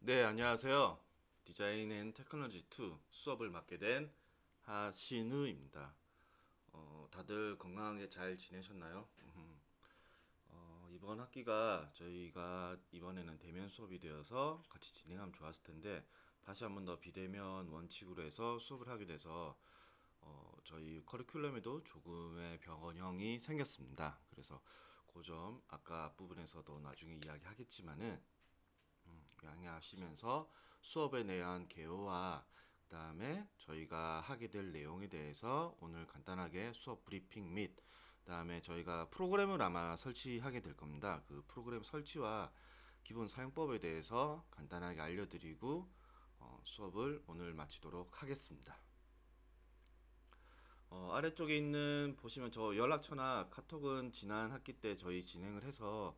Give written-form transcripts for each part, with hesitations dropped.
네, 안녕하세요. 디자인 앤 테크놀로지 2 수업을 맡게 된 하신우입니다. 다들 건강하게 잘 지내셨나요? 이번 학기가 저희가 이번에는 대면 수업이 되어서 같이 진행하면 좋았을 텐데 다시 한번 더 비대면 원칙으로 해서 수업을 하게 돼서 저희 커리큘럼에도 조금의 변형이 생겼습니다. 그래서 그 점 아까 앞부분에서도 나중에 이야기하겠지만은 양해하시면서 수업에 대한 개요와 그다음에 저희가 하게 될 내용에 대해서 오늘 간단하게 수업 브리핑 및 그다음에 저희가 프로그램을 아마 설치하게 될 겁니다. 그 프로그램 설치와 기본 사용법에 대해서 간단하게 알려드리고 수업을 오늘 마치도록 하겠습니다. 아래쪽에 있는 보시면 저 연락처나 카톡은 지난 학기 때 저희 진행을 해서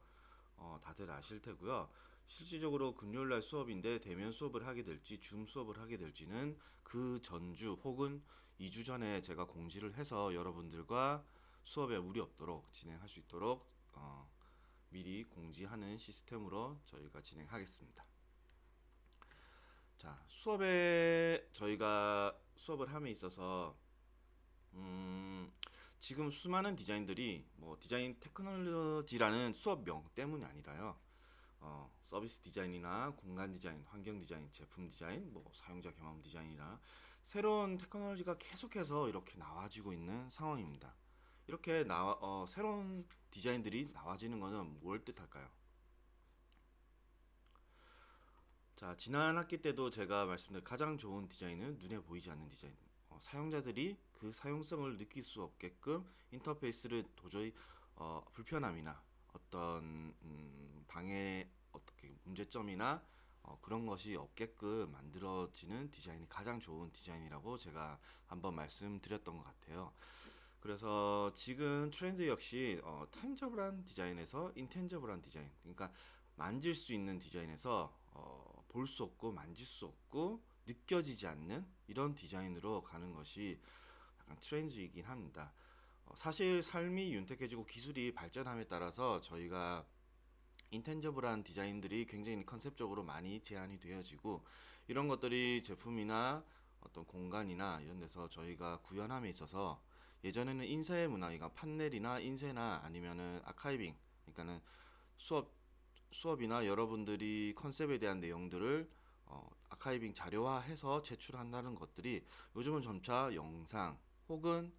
다들 아실 테고요. 실질적으로 금요일 날 수업인데 대면 수업을 하게 될지 줌 수업을 하게 될지는 그 전주 혹은 2주 전에 제가 공지를 해서 여러분들과 수업에 무리 없도록 진행할 수 있도록 미리 공지하는 시스템으로 저희가 진행하겠습니다. 자, 수업에 저희가 수업을 함에 있어서 지금 수많은 디자인들이 뭐 디자인 테크놀로지라는 수업명 때문이 아니라요. 서비스 디자인이나 공간 디자인, 환경 디자인, 제품 디자인, 뭐 사용자 경험 디자인이나 새로운 테크놀로지가 계속해서 이렇게 나와지고 있는 상황입니다. 이렇게 새로운 디자인들이 나와지는 것은 뭘 뜻할까요? 자, 지난 학기 때도 제가 말씀드린 가장 좋은 디자인은 눈에 보이지 않는 디자인. 사용자들이 그 사용성을 느낄 수 없게끔 인터페이스를 도저히 불편함이나 어떤 방해 어떻게 문제점이나 그런 것이 없게끔 만들어지는 디자인이 가장 좋은 디자인이라고 제가 한번 말씀드렸던 것 같아요. 그래서 지금 트렌드 역시 탄저블한 디자인에서 인텐저블한 디자인, 그러니까 만질 수 있는 디자인에서 볼 수 없고 만질 수 없고 느껴지지 않는 이런 디자인으로 가는 것이 약간 트렌드이긴 합니다. 사실 삶이 윤택해지고 기술이 발전함에 따라서 저희가 인텐저블한 디자인들이 굉장히 컨셉적으로 많이 제한이 되어지고 이런 것들이 제품이나 어떤 공간이나 이런 데서 저희가 구현함에 있어서 예전에는 인쇄 문화가 판넬이나 인쇄나 아니면은 아카이빙 그러니까는 수업 수업이나 여러분들이 컨셉에 대한 내용들을 아카이빙 자료화해서 제출한다는 것들이 요즘은 점차 영상 혹은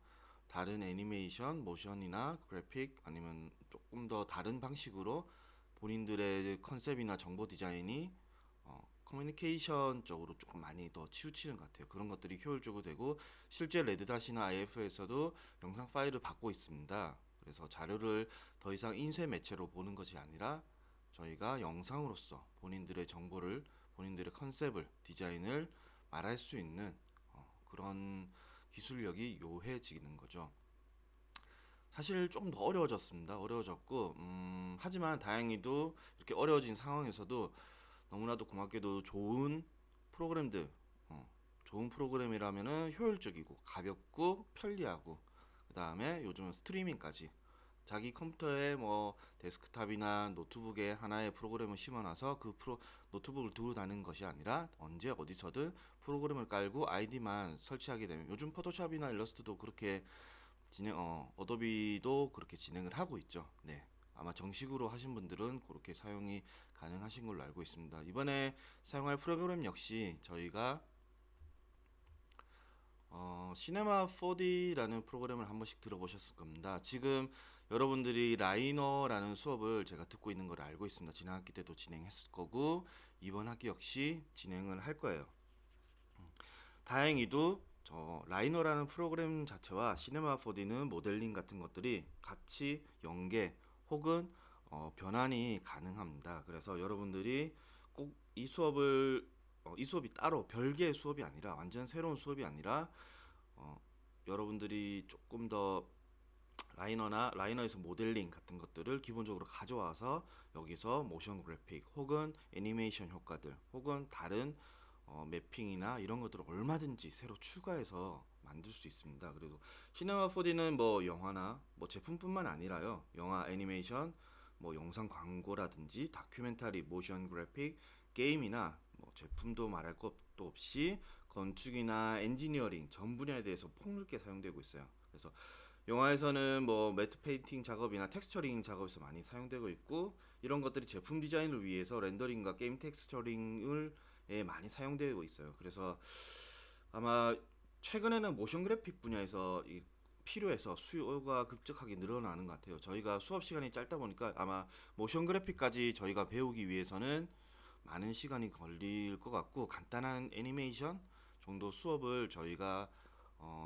다른 애니메이션, 모션이나 그래픽 아니면 조금 더 다른 방식으로 본인들의 컨셉이나 정보 디자인이 커뮤니케이션 쪽으로 조금 많이 더 치우치는 것 같아요. 그런 것들이 효율적으로 되고 실제 레드닷이나 IF에서도 영상 파일을 받고 있습니다. 그래서 자료를 더 이상 인쇄 매체로 보는 것이 아니라 저희가 영상으로서 본인들의 정보를 본인들의 컨셉을 디자인을 말할 수 있는 그런 기술력이 요해지는 거죠. 사실 좀 더 어려워졌습니다. 어려워졌고, 하지만 다행히도 이렇게 어려워진 상황에서도 너무나도 고맙게도 프로그램들, 좋은 프로그램이라면은 효율적이고 가볍고 편리하고, 그 다음에 요즘은 스트리밍까지 자기 컴퓨터에 뭐 데스크탑이나 노트북에 하나의 프로그램을 심어놔서 노트북을 두고 다니는 것이 아니라 언제 어디서든 프로그램을 깔고 아이디만 설치하게 되면 요즘 포토샵이나 일러스트도 그렇게 어도비도 그렇게 진행을 하고 있죠. 네. 아마 정식으로 하신 분들은 그렇게 사용이 가능하신 걸로 알고 있습니다. 이번에 사용할 프로그램 역시 저희가 시네마 4D라는 프로그램을 한 번씩 들어보셨을 겁니다. 지금 여러분들이 라이너라는 수업을 제가 듣고 있는 걸 알고 있습니다. 지난 학기 때도 진행했을 거고 이번 학기 역시 진행을 할 거예요. 다행히도 저 라이너라는 프로그램 자체와 시네마 4D는 모델링 같은 것들이 같이 연계 혹은 변환이 가능합니다. 그래서 여러분들이 꼭 이 수업이 따로 별개의 수업이 아니라 완전 새로운 수업이 아니라 어, 여러분들이 조금 더 라이너에서 모델링 같은 것들을 기본적으로 가져와서 여기서 모션 그래픽 혹은 애니메이션 효과들 혹은 다른 매핑이나 이런 것들을 얼마든지 새로 추가해서 만들 수 있습니다. 그리고 시네마 4D는 뭐 영화나 뭐 제품뿐만 아니라요. 영화 애니메이션, 뭐 영상 광고라든지 다큐멘터리, 모션 그래픽, 게임이나 제품도 말할 것도 없이 건축이나 엔지니어링 전 분야에 대해서 폭넓게 사용되고 있어요. 그래서 영화에서는 뭐 매트 페인팅 작업이나 텍스처링 작업에서 많이 사용되고 있고, 이런 것들이 제품 디자인을 위해서 렌더링과 게임 텍스처링을 많이 사용되고 있어요. 그래서 아마 최근에는 모션 그래픽 분야에서 필요해서 수요가 급격하게 늘어나는 것 같아요. 저희가 수업 시간이 짧다 보니까 아마 모션 그래픽까지 저희가 배우기 위해서는 많은 시간이 걸릴 것 같고, 간단한 애니메이션 정도 수업을 저희가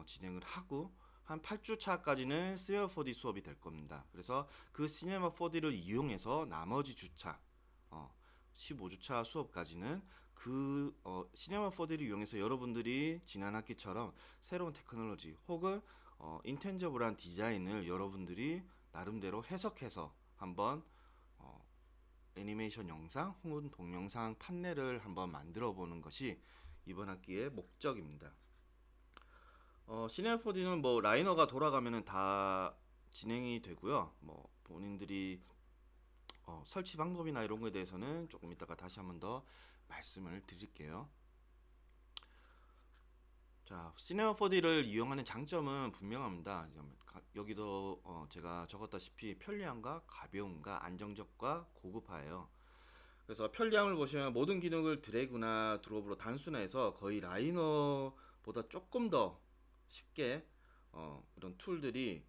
진행을 하고 한 8주 차까지는 시네마 4D 수업이 될 겁니다. 그래서 그 시네마 4D를 이용해서 나머지 주차 15주차 수업까지는 시네마 4D를 이용해서 여러분들이 지난 학기처럼 새로운 테크놀로지 혹은 인텐저블한 디자인을 여러분들이 나름대로 해석해서 한번 어, 애니메이션 영상 혹은 동영상 판넬을 한번 만들어 보는 것이 이번 학기의 목적입니다. 시네마 4D는 뭐 라이너가 돌아가면은 다 진행이 되고요. 뭐 본인들이 설치 방법이나 이런 거에 대해서는 조금 이따가 다시 한번 더 말씀을 드릴게요. 자, 시네마 4D를 이용하는 장점은 분명합니다. 여기도 제가 적었다시피 편리함과 가벼움과 안정적과 고급화예요. 그래서 편리함을 보시면 모든 기능을 드래그나 드롭으로 단순화해서 거의 라이너보다 조금 더 쉽게 이런 툴들이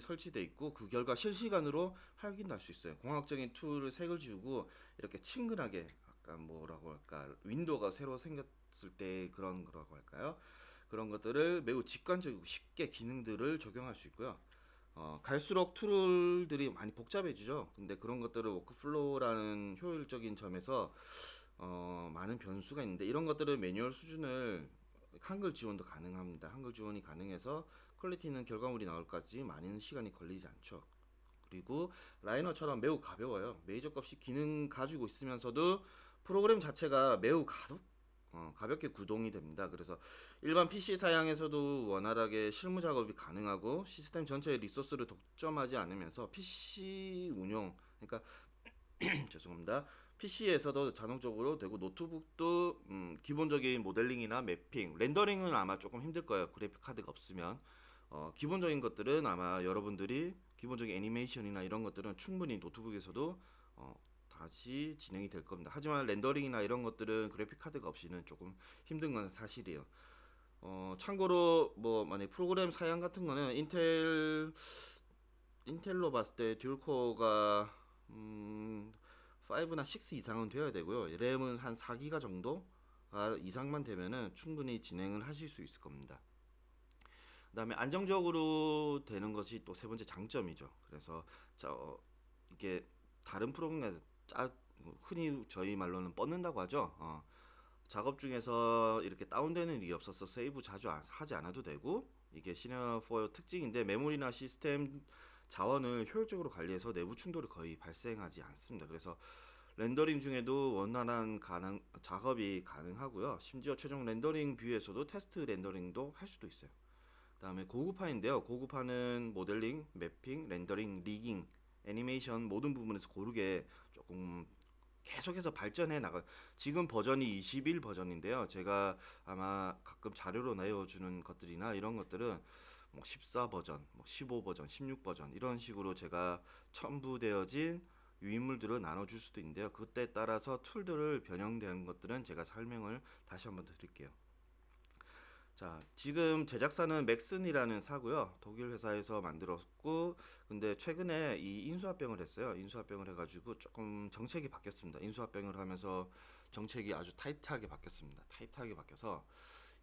설치되어 있고, 그 결과 실시간으로 확인도 할 수 있어요. 공학적인 툴을 색을 지우고 이렇게 친근하게, 아까 뭐라고 할까, 윈도우가 새로 생겼을 때 그런 거라고 할까요? 그런 것들을 매우 직관적이고 쉽게 기능들을 적용할 수 있고요. 갈수록 툴들이 많이 복잡해지죠. 근데 그런 것들을 워크플로우라는 효율적인 점에서 많은 변수가 있는데, 이런 것들을 매뉴얼 수준을 한글 지원도 가능합니다. 한글 지원이 가능해서 퀄리티 있는 결과물이 나올까지 많은 시간이 걸리지 않죠. 그리고 라이너처럼 매우 가벼워요. 메이저 값이 기능 가지고 있으면서도 프로그램 자체가 매우 가볍게 구동이 됩니다. 그래서 일반 PC 사양에서도 원활하게 실무 작업이 가능하고, 시스템 전체의 리소스를 독점하지 않으면서 PC 운용, 그러니까 죄송합니다. PC에서도 자동적으로 되고, 노트북도 기본적인 모델링이나 매핑, 렌더링은 아마 조금 힘들 거예요. 그래픽 카드가 없으면. 기본적인 것들은 아마 여러분들이 기본적인 애니메이션이나 이런 것들은 충분히 노트북에서도 다시 진행이 될 겁니다. 하지만 렌더링이나 이런 것들은 그래픽 카드가 없이는 조금 힘든 건 사실이에요. 참고로 뭐 만약 프로그램 사양 같은 거는 인텔로 봤을 때 듀얼코어가 5나 6 이상은 되어야 되고요. 램은 한 4기가 정도가 이상만 되면은 충분히 진행을 하실 수 있을 겁니다. 그다음에 안정적으로 되는 것이 또 세 번째 장점이죠. 그래서 이게 다른 프로그램에 흔히 저희 말로는 뻗는다고 하죠. 작업 중에서 이렇게 다운되는 일이 없어서 세이브 자주 하지 않아도 되고, 이게 시네마4 특징인데, 메모리나 시스템 자원을 효율적으로 관리해서 내부 충돌이 거의 발생하지 않습니다. 그래서 렌더링 중에도 원활한 작업이 가능하고요. 심지어 최종 렌더링 뷰에서도 테스트 렌더링도 할 수도 있어요. 그다음에 고급화인데요. 고급화는 모델링, 매핑, 렌더링, 리깅, 애니메이션 모든 부분에서 고르게 조금 계속해서 발전해 나가. 지금 버전이 21 버전인데요. 제가 아마 가끔 자료로 내어주는 것들이나 이런 것들은 뭐 14 버전, 뭐 15 버전, 16 버전 이런 식으로 제가 첨부되어진 유인물들을 나눠줄 수도 있는데요. 그때 따라서 툴들을 변형되는 것들은 제가 설명을 다시 한번 드릴게요. 자, 지금 제작사는 맥슨이라는 사고요. 독일 회사에서 만들었고, 근데 최근에 이 인수합병을 했어요. 인수합병을 해가지고 조금 정책이 바뀌었습니다. 인수합병을 하면서 정책이 아주 타이트하게 바뀌었습니다. 타이트하게 바뀌어서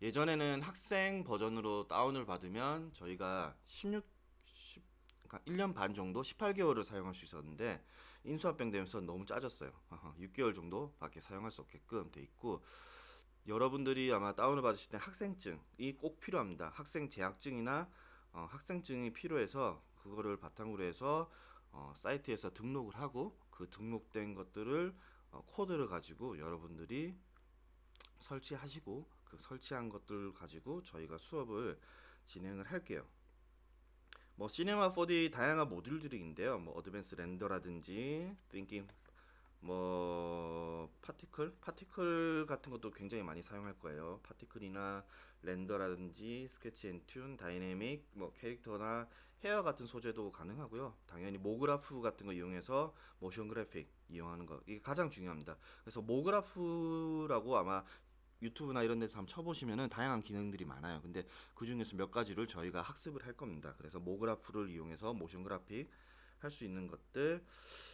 예전에는 학생 버전으로 다운을 받으면 저희가 그러니까 1년 반 정도, 18개월을 사용할 수 있었는데, 인수합병 되면서 너무 짜졌어요. 6개월 정도밖에 사용할 수 없게끔 돼 있고, 여러분들이 아마 다운을 받으실 때 학생증이 꼭 필요합니다. 학생 재학증이나 학생증이 필요해서 그거를 바탕으로 해서 사이트에서 등록을 하고, 그 등록된 것들을 코드를 가지고 여러분들이 설치하시고, 그 설치한 것들 가지고 저희가 수업을 진행을 할게요. 뭐 시네마 4D 다양한 모듈들이 있는데요. 뭐 어드밴스 렌더라든지 띵킹, 뭐 파티클 같은 것도 굉장히 많이 사용할 거예요. 파티클이나 렌더라든지 스케치 앤 튠, 다이내믹, 뭐 캐릭터나 헤어 같은 소재도 가능하고요. 당연히 모그라프 같은 거 이용해서 모션 그래픽 이용하는 거 이게 가장 중요합니다. 그래서 모그라프라고 아마 유튜브나 이런 데서 한번 쳐보시면은 다양한 기능들이 많아요. 근데 그 중에서 몇 가지를 저희가 학습을 할 겁니다. 그래서 모그라프를 이용해서 모션 그래픽 할 수 있는 것들,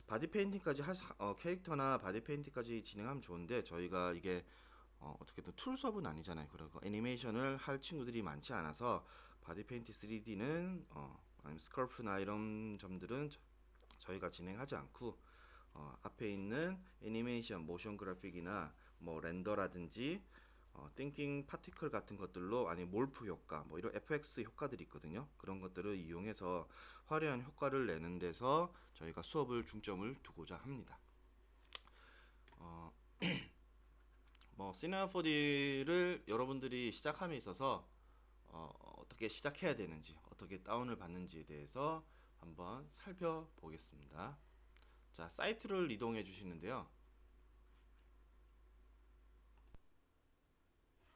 바디 페인팅까지 캐릭터나 바디 페인팅까지 진행하면 좋은데 저희가 이게 어떻게든 툴 수업은 아니잖아요. 그리고 애니메이션을 할 친구들이 많지 않아서 바디 페인팅 3D는 아니면 스컬프나 이런 점들은 저희가 진행하지 않고 앞에 있는 애니메이션, 모션 그래픽이나 뭐 렌더라든지 띵킹 파티클 같은 것들로 아니면 몰프 효과 뭐 이런 FX 효과들이 있거든요. 그런 것들을 이용해서 화려한 효과를 내는 데서 저희가 수업을 중점을 두고자 합니다. 어, 뭐 시네마 4D를 여러분들이 시작함에 있어서 어떻게 시작해야 되는지 어떻게 다운을 받는지에 대해서 한번 살펴보겠습니다. 자, 사이트를 이동해 주시는데요.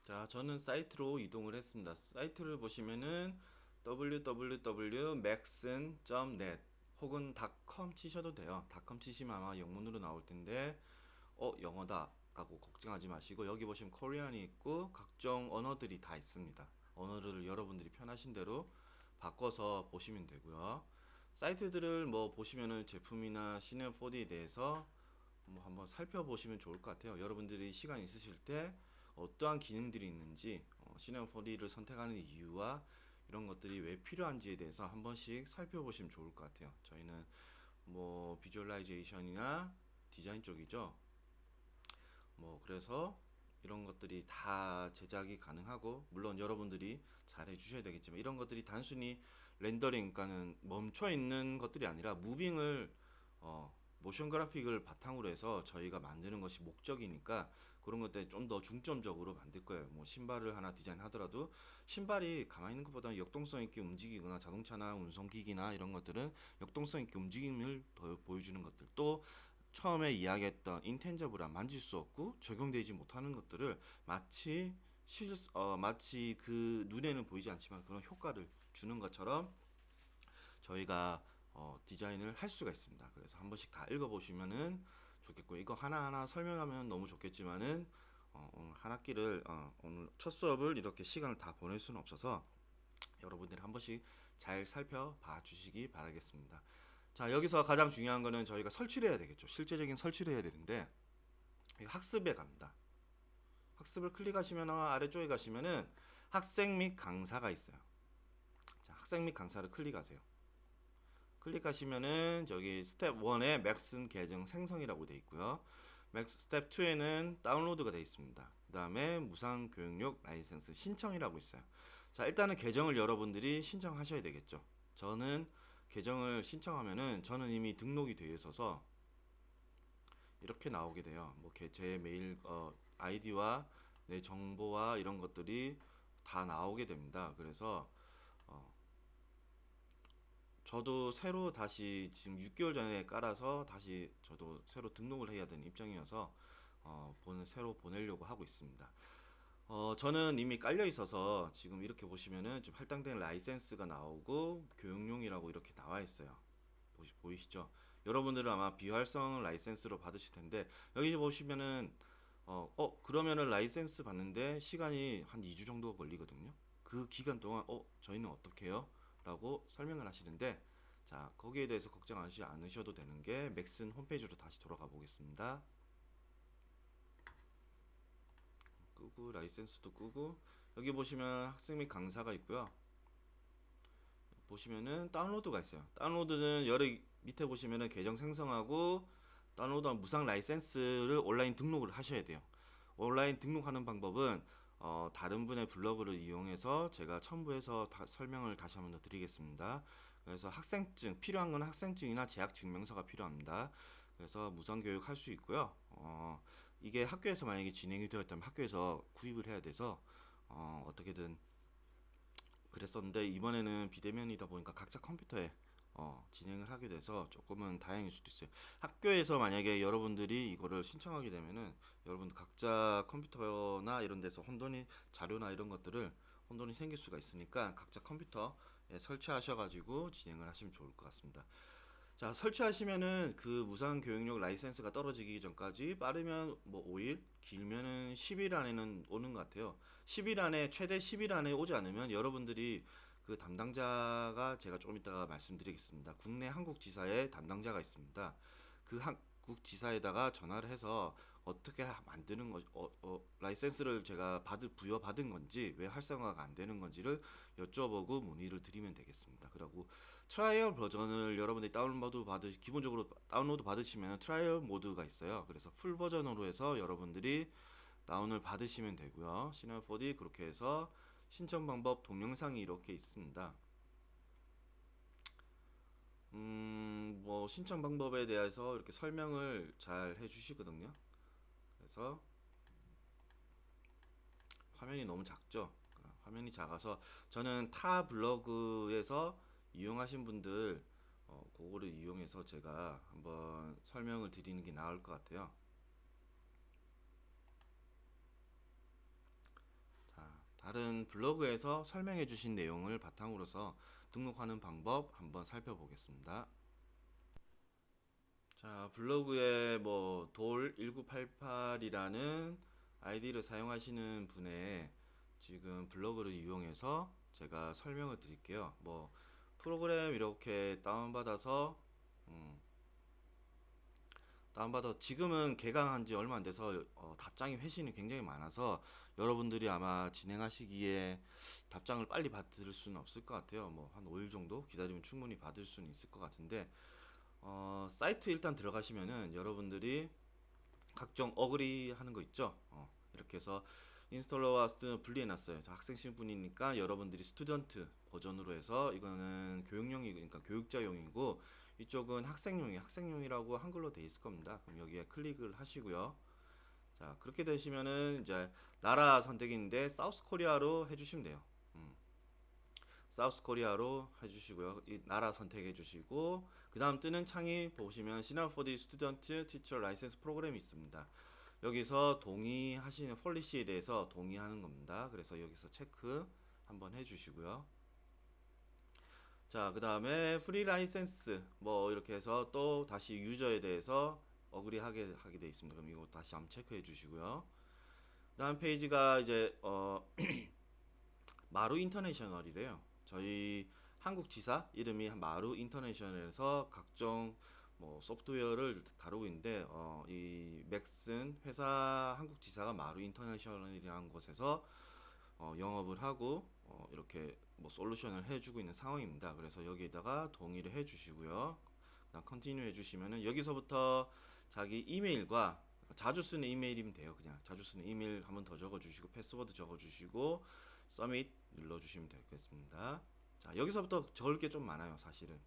자, 저는 사이트로 이동을 했습니다. 사이트를 보시면은 www.maxon.net 혹은 .com 치셔도 돼요. .com 치시면 아마 영문으로 나올 텐데 영어다 라고 걱정하지 마시고 여기 보시면 코리안이 있고 각종 언어들이 다 있습니다. 언어를 여러분들이 편하신 대로 바꿔서 보시면 되고요. 사이트들을 뭐 보시면은 제품이나 시네마 4D에 대해서 뭐 한번 살펴보시면 좋을 것 같아요. 여러분들이 시간 있으실 때 어떠한 기능들이 있는지 시네마 4D를 선택하는 이유와 이런 것들이 왜 필요한지에 대해서 한 번씩 살펴보시면 좋을 것 같아요. 저희는 뭐 비주얼라이제이션이나 디자인 쪽이죠. 뭐 그래서 이런 것들이 다 제작이 가능하고 물론 여러분들이 잘 해주셔야 되겠지만 이런 것들이 단순히 렌더링 그러니까는 멈춰 있는 것들이 아니라 무빙을 모션 그래픽을 바탕으로 해서 저희가 만드는 것이 목적이니까 그런 것들 좀 더 중점적으로 만들 거예요. 뭐 신발을 하나 디자인하더라도 신발이 가만히 있는 것보다 역동성 있게 움직이거나 자동차나 운송기기나 이런 것들은 역동성 있게 움직임을 더 보여주는 것들 또 처음에 이야기했던 인텐저블한 만질 수 없고 적용되지 못하는 것들을 마치 그 눈에는 보이지 않지만 그런 효과를 주는 것처럼 저희가 디자인을 할 수가 있습니다. 그래서 한 번씩 다 읽어보시면은 좋겠고 이거 하나하나 설명하면 너무 좋겠지만은 오늘 한 학기를 오늘 첫 수업을 이렇게 시간을 다 보낼 수는 없어서 여러분들이 한 번씩 잘 살펴봐 주시기 바라겠습니다. 자, 여기서 가장 중요한 거는 저희가 설치를 해야 되겠죠. 실제적인 설치를 해야 되는데 학습에 갑니다. 학습을 클릭하시면 아래쪽에 가시면은 학생 및 강사가 있어요. 자, 학생 및 강사를 클릭하세요. 클릭하시면은 저기 스텝 1에 맥슨 계정 생성이라고 되어 있고요. 스텝 2에는 다운로드가 되어 있습니다. 그 다음에 무상 교육용 라이센스 신청이라고 있어요. 자, 일단은 계정을 여러분들이 신청하셔야 되겠죠. 저는 계정을 신청하면은 저는 이미 등록이 되어 있어서 이렇게 나오게 돼요. 뭐 제 메일 아이디와 내 정보와 이런 것들이 다 나오게 됩니다. 그래서 어, 저도 새로 다시 지금 6개월 전에 깔아서 다시 저도 새로 등록을 해야 되는 입장이어서 새로 보내려고 하고 있습니다. 저는 이미 깔려 있어서 지금 이렇게 보시면은 좀 할당된 라이센스가 나오고 교육용이라고 이렇게 나와 있어요. 보이시죠? 여러분들은 아마 비활성 라이센스로 받으실 텐데 여기 보시면은 그러면은 라이센스 받는데 시간이 한 2주 정도 걸리거든요. 그 기간 동안 저희는 어떻게 해요? 라고 설명을 하시는데 자, 거기에 대해서 걱정하지 않으셔도 되는 게 맥슨 홈페이지로 다시 돌아가 보겠습니다. 끄고 라이센스도 끄고 여기 보시면 학생 및 강사가 있고요. 보시면은 다운로드가 있어요. 다운로드는 밑에 보시면은 계정 생성하고 다운로드한 무상 라이센스를 온라인 등록을 하셔야 돼요. 온라인 등록하는 방법은 다른 분의 블로그를 이용해서 제가 첨부해서 설명을 다시 한번 더 드리겠습니다. 그래서 학생증 필요한 건 학생증이나 재학 증명서가 필요합니다. 그래서 무상 교육 할 수 있고요. 이게 학교에서 만약에 진행이 되었다면 학교에서 구입을 해야 돼서 어떻게든 그랬었는데 이번에는 비대면이다 보니까 각자 컴퓨터에 진행을 하게 돼서 조금은 다행일 수도 있어요. 학교에서 만약에 여러분들이 이거를 신청하게 되면은 여러분들 각자 컴퓨터나 이런 데서 혼돈이 자료나 이런 것들을 혼돈이 생길 수가 있으니까 각자 컴퓨터에 설치하셔가지고 진행을 하시면 좋을 것 같습니다. 자, 설치하시면은 그 무상 교육용 라이센스가 떨어지기 전까지 빠르면 뭐 5일, 길면은 10일 안에는 오는 것 같아요. 10일 안에, 최대 10일 안에 오지 않으면 여러분들이 그 담당자가 제가 조금 이따가 말씀드리겠습니다. 국내 한국 지사에 담당자가 있습니다. 그 한국 지사에다가 전화를 해서 어떻게 만드는 거, 라이센스를 제가 부여받은 건지, 왜 활성화가 안 되는 건지를 여쭤보고 문의를 드리면 되겠습니다. 그리고 트라이얼 버전을 여러분들이 기본적으로 다운로드 받으시면 트라이얼 모드가 있어요. 그래서 풀 버전으로 해서 여러분들이 다운을 받으시면 되고요. 시나리오4D 그렇게 해서 신청 방법 동영상이 이렇게 있습니다. 뭐 신청 방법에 대해서 이렇게 설명을 잘 해주시거든요. 그래서 화면이 너무 작죠. 화면이 작아서 저는 타 블로그에서 이용하신 분들 그거를 이용해서 제가 한번 설명을 드리는 게 나을 것 같아요. 자, 다른 블로그에서 설명해 주신 내용을 바탕으로서 등록하는 방법 한번 살펴보겠습니다. 자, 블로그에 뭐 돌1988이라는 아이디를 사용하시는 분의 지금 블로그를 이용해서 제가 설명을 드릴게요. 뭐 프로그램 이렇게 다운받아 지금은 개강한 지 얼마 안 돼서 답장이 회신이 굉장히 많아서 여러분들이 아마 진행하시기에 답장을 빨리 받을 수는 없을 것 같아요. 뭐 한 5일 정도 기다리면 충분히 받을 수는 있을 것 같은데 사이트 일단 들어가시면은 여러분들이 각종 어그리 하는 거 있죠. 이렇게 해서 인스톨러와 스튜던트 분리해놨어요. 학생 신분이니까 여러분들이 스튜던트 버전으로 해서 이거는 교육용이니까 교육자용이고 이쪽은 학생용이라고 한글로 돼 있을 겁니다. 그럼 여기에 클릭을 하시고요. 자, 그렇게 되시면은 이제 나라 선택인데 사우스 코리아로 해주시면 돼요. 사우스 코리아로 해주시고요. 이 나라 선택해 주시고 그 다음 뜨는 창이 보시면 시나포디 스튜던트 티처 라이센스 프로그램이 있습니다. 여기서 동의하시는 폴리시에 대해서 동의하는 겁니다. 그래서 여기서 체크 한번 해주시고요. 자, 그 다음에 프리 라이센스 뭐 이렇게 해서 또 다시 유저에 대해서 하게 돼 있습니다. 그럼 이거 다시 한번 체크해 주시고요. 다음 페이지가 이제 마루 인터내셔널이래요. 저희 한국 지사 이름이 마루 인터내셔널에서 각종 뭐 소프트웨어를 다루고 있는데 이 맥슨 회사 한국 지사가 마루 인터내셔널이라는 곳에서 영업을 하고 이렇게 뭐 솔루션을 해주고 있는 상황입니다. 그래서 여기에다가 동의를 해주시고요. 그다음 컨티뉴 해주시면은 여기서부터 자기 이메일과 자주 쓰는 이메일이면 돼요. 그냥 자주 쓰는 이메일 한번 더 적어주시고 패스워드 적어주시고 서밋 눌러주시면 되겠습니다. 자, 여기서부터 적을 게 좀 많아요, 사실은.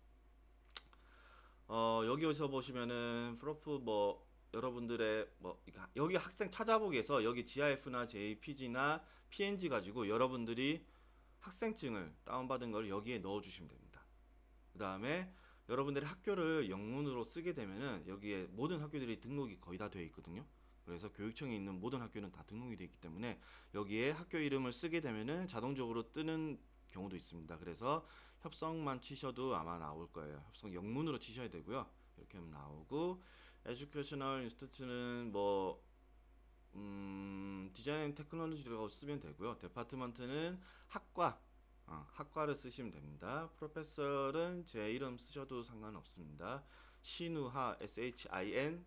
여기서 보시면은 프로프 뭐 여러분들의 뭐 여기 학생 찾아보기에서 여기 GIF나 JPG나 PNG 가지고 여러분들이 학생증을 다운받은 걸 여기에 넣어주시면 됩니다. 그 다음에 여러분들의 학교를 영문으로 쓰게 되면은 여기에 모든 학교들이 등록이 거의 다 되어 있거든요. 그래서 교육청에 있는 모든 학교는 다 등록이 되어 있기 때문에 여기에 학교 이름을 쓰게 되면은 자동적으로 뜨는 경우도 있습니다. 그래서 협성만 치셔도 아마 나올 거예요. 협성 영문으로 치셔야 되고요. 이렇게 하면 나오고 에듀케이셔널 인스티튜트는 뭐 디자인 테크놀로지라고 쓰면 되고요. 데파트먼트는 학과를 쓰시면 됩니다. 프로페서는 제 이름 쓰셔도 상관없습니다. 신우하 SHINWOO고요.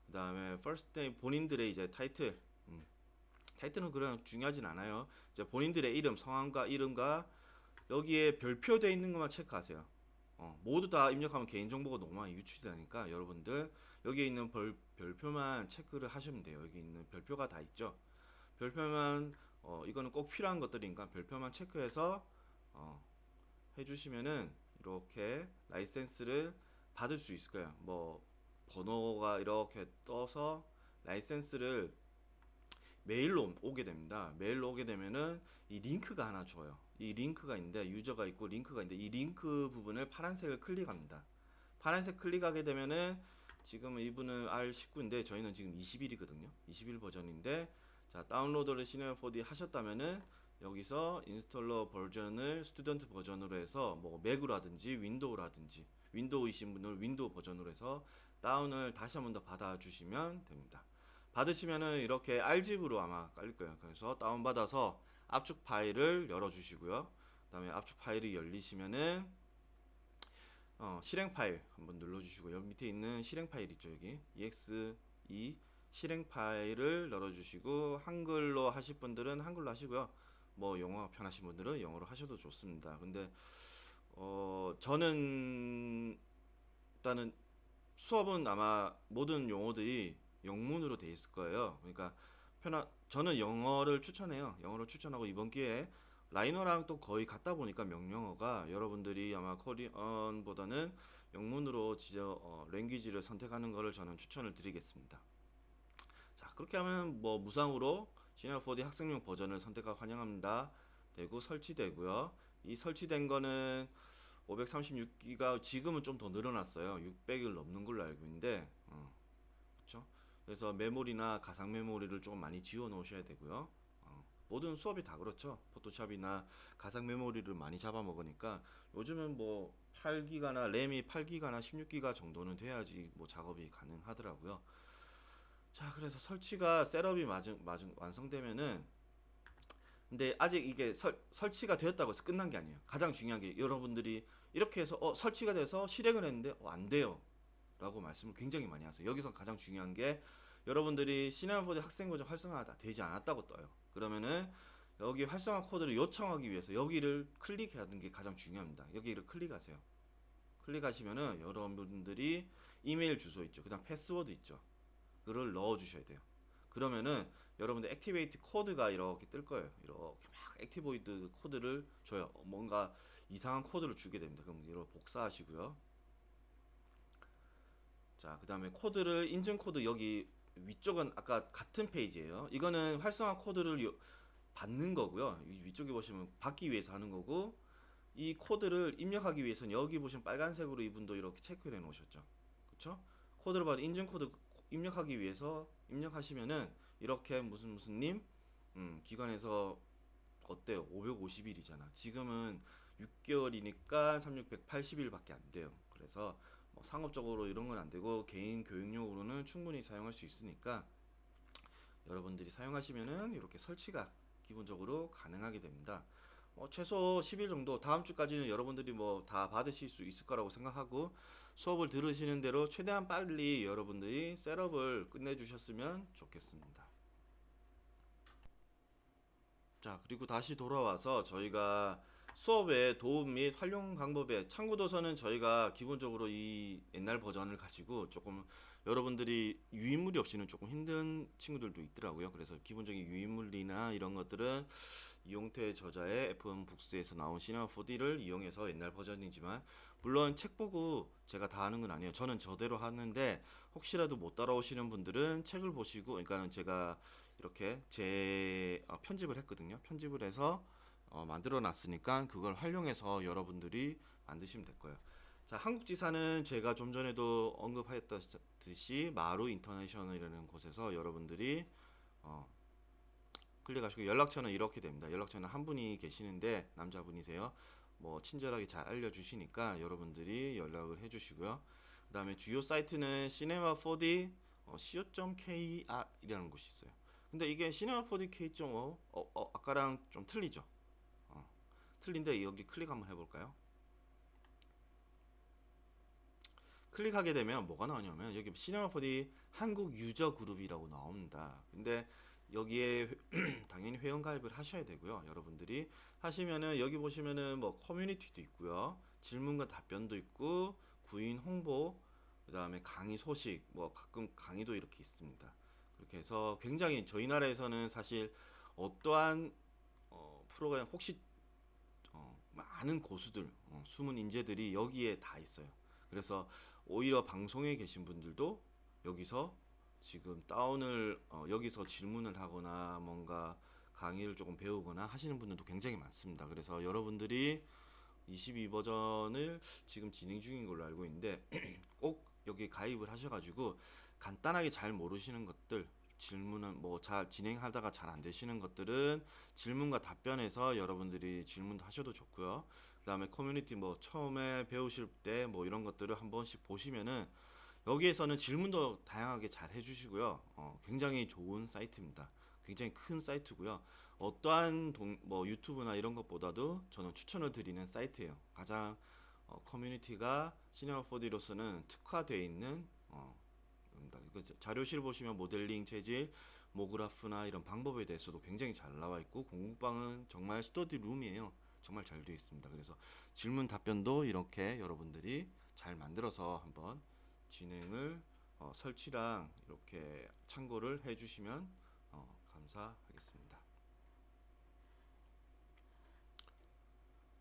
그 다음에 first name 본인들의 이제 타이틀은 그냥 중요하진 않아요. 이제 본인들의 이름, 성함과 이름과 여기에 별표되어 있는 것만 체크하세요. 모두 다 입력하면 개인정보가 너무 많이 유출되니까 여러분들 여기에 있는 별표만 체크를 하시면 돼요. 여기 있는 별표가 다 있죠. 별표만 이거는 꼭 필요한 것들이니까 별표만 체크해서 해주시면은 이렇게 라이센스를 받을 수 있을 거예요. 뭐 번호가 이렇게 떠서 라이센스를 메일로 오게 됩니다. 메일로 오게 되면은 이 링크가 하나 줘요. 이 링크가 있는데 유저가 있고 링크가 있는데 이 링크 부분을 파란색을 클릭합니다. 파란색 클릭하게 되면은 지금 이분은 R19인데 저희는 지금 21이거든요. 21 버전인데 자 다운로드를 시네마 4D 하셨다면은 여기서 인스톨러 버전을 스튜던트 버전으로 해서 뭐 맥으로라든지 윈도우라든지 윈도우이신 분은 윈도우 버전으로 해서 다운을 다시 한번 더 받아주시면 됩니다. 받으시면은 이렇게 R집으로 아마 깔릴 거예요. 그래서 다운받아서 압축 파일을 열어주시고요. 그 다음에 압축 파일이 열리시면은 실행 파일 한번 눌러주시고 여기 밑에 있는 실행 파일 있죠. 여기 exe 실행 파일을 열어주시고 한글로 하실 분들은 한글로 하시고요. 뭐 영어가 편하신 분들은 영어로 하셔도 좋습니다. 근데 저는 일단은 수업은 아마 모든 용어들이 영문으로 돼 있을 거예요. 그러니까 저는 영어를 추천해요. 영어를 추천하고 이번 기회에 라이너랑 또 거의 같다 보니까 명령어가 여러분들이 아마 코리언보다는 영문으로 랭귀지를 선택하는 것을 저는 추천을 드리겠습니다. 자, 그렇게 하면 뭐 무상으로 시네마 4D 학생용 버전을 선택하고 환영합니다. 되고 설치되고요. 이 설치된 거는 536기가 지금은 좀 더 늘어났어요. 600을 넘는 걸로 알고 있는데, 그렇죠? 그래서 메모리나 가상 메모리를 조금 많이 지워 놓으셔야 되고요. 모든 수업이 다 그렇죠. 포토샵이나 가상 메모리를 많이 잡아먹으니까 요즘은 뭐 8기가나 램이 8기가나 16기가 정도는 돼야지 뭐 작업이 가능하더라고요. 자, 그래서 설치가 셋업이 완성되면은 근데 아직 이게 설치가 되었다고 해서 끝난 게 아니에요. 가장 중요한 게 여러분들이 이렇게 해서 설치가 돼서 실행을 했는데 안 돼요. 라고 말씀을 굉장히 많이 하세요. 여기서 가장 중요한 게 여러분들이 시네마 4D 학생 버전 활성화가 되지 않았다고 떠요. 그러면은 여기 활성화 코드를 요청하기 위해서 여기를 클릭해야 하는 게 가장 중요합니다. 여기를 클릭하세요. 클릭하시면은 여러분들이 이메일 주소 있죠. 그다음 패스워드 있죠. 그걸 넣어 주셔야 돼요. 그러면은 여러분들 액티베이트 코드가 이렇게 뜰 거예요. 이렇게 막 액티베이트 코드를 줘요. 뭔가 이상한 코드를 주게 됩니다. 그럼 이렇게 복사하시고요. 자, 그 다음에 코드를 인증 코드 여기 위쪽은 아까 같은 페이지예요. 이거는 활성화 코드를 받는 거고요. 위쪽에 보시면 받기 위해서 하는 거고 이 코드를 입력하기 위해서는 여기 보시면 빨간색으로 이분도 이렇게 체크를 해 놓으셨죠. 그렇죠? 코드를 받은 인증 코드 입력하기 위해서 입력하시면은 이렇게 무슨 님 기관에서 어때요? 550일이잖아. 지금은 6개월이니까 3680일밖에 안 돼요. 그래서 뭐 상업적으로 이런 건 안 되고 개인 교육용으로는 충분히 사용할 수 있으니까 여러분들이 사용하시면은 이렇게 설치가 기본적으로 가능하게 됩니다. 최소 10일 정도 다음 주까지는 여러분들이 뭐 다 받으실 수 있을 거라고 생각하고 수업을 들으시는 대로 최대한 빨리 여러분들이 셋업을 끝내주셨으면 좋겠습니다. 자, 그리고 다시 돌아와서 저희가 수업의 도움 및 활용 방법에 참고 도서는 저희가 기본적으로 이 옛날 버전을 가지고 조금 여러분들이 유인물이 없이는 조금 힘든 친구들도 있더라고요. 그래서 기본적인 유인물이나 이런 것들은 이용태 저자의 F1 북스에서 나온 시네마 4D를 이용해서 옛날 버전이지만 물론 책 보고 제가 다 하는 건 아니에요. 저는 저대로 하는데 혹시라도 못 따라오시는 분들은 책을 보시고 그러니까는 제가 이렇게 제 편집을 했거든요. 편집을 해서 만들어 놨으니까 그걸 활용해서 여러분들이 만드시면 될 거예요. 자, 한국지사는 제가 좀 전에도 언급하였듯이 마루 인터내셔널이라는 곳에서 여러분들이 어, 클릭하시고 연락처는 이렇게 됩니다. 연락처는 한 분이 계시는데 남자분이세요. 뭐 친절하게 잘 알려주시니까 여러분들이 연락을 해주시고요. 그 다음에 주요 사이트는 cinema4d co.kr이라는 곳이 있어요. 근데 이게 cinema4d k.5 아까랑 좀 틀리죠. 틀린데 여기 클릭 한번 해볼까요? 클릭하게 되면 뭐가 나오냐면 여기 시네마4D 한국 유저 그룹이라고 나옵니다. 근데 여기에 당연히 회원 가입을 하셔야 되고요. 여러분들이 하시면은 여기 보시면은 뭐 커뮤니티도 있고요. 질문과 답변도 있고 구인 홍보 그다음에 강의 소식 뭐 가끔 강의도 이렇게 있습니다. 그렇게 해서 굉장히 저희 나라에서는 사실 어떠한 프로그램 혹시 많은 고수들 숨은 인재들이 여기에 다 있어요. 그래서 오히려 방송에 계신 분들도 여기서 지금 다운을 여기서 질문을 하거나 뭔가 강의를 조금 배우거나 하시는 분들도 굉장히 많습니다. 그래서 여러분들이 22버전을 지금 진행 중인 걸로 알고 있는데 꼭 여기 가입을 하셔가지고 간단하게 잘 모르시는 것들, 질문은 뭐 잘 진행하다가 잘 안 되시는 것들은 질문과 답변에서 여러분들이 질문도 하셔도 좋고요. 그다음에 커뮤니티 뭐 처음에 배우실 때 뭐 이런 것들을 한 번씩 보시면은 여기에서는 질문도 다양하게 잘 해주시고요. 굉장히 좋은 사이트입니다. 굉장히 큰 사이트고요. 어떠한 뭐 유튜브나 이런 것보다도 저는 추천을 드리는 사이트예요. 가장 커뮤니티가 시네마 4D로서는 특화되어 있는 자료실 보시면 모델링 재질, 모그라프나 이런 방법에 대해서도 굉장히 잘 나와 있고 공부방은 정말 스터디 룸이에요. 정말 잘 되어 있습니다. 그래서 질문 답변도 이렇게 여러분들이 잘 만들어서 한번 진행을 설치랑 이렇게 참고를 해주시면 감사하겠습니다.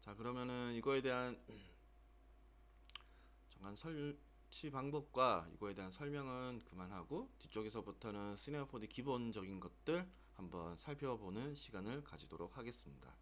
자, 그러면은 이거에 대한 잠깐 설치 방법과 이거에 대한 설명은 그만하고 뒤쪽에서부터는 시네마 4D 기본적인 것들 한번 살펴보는 시간을 가지도록 하겠습니다.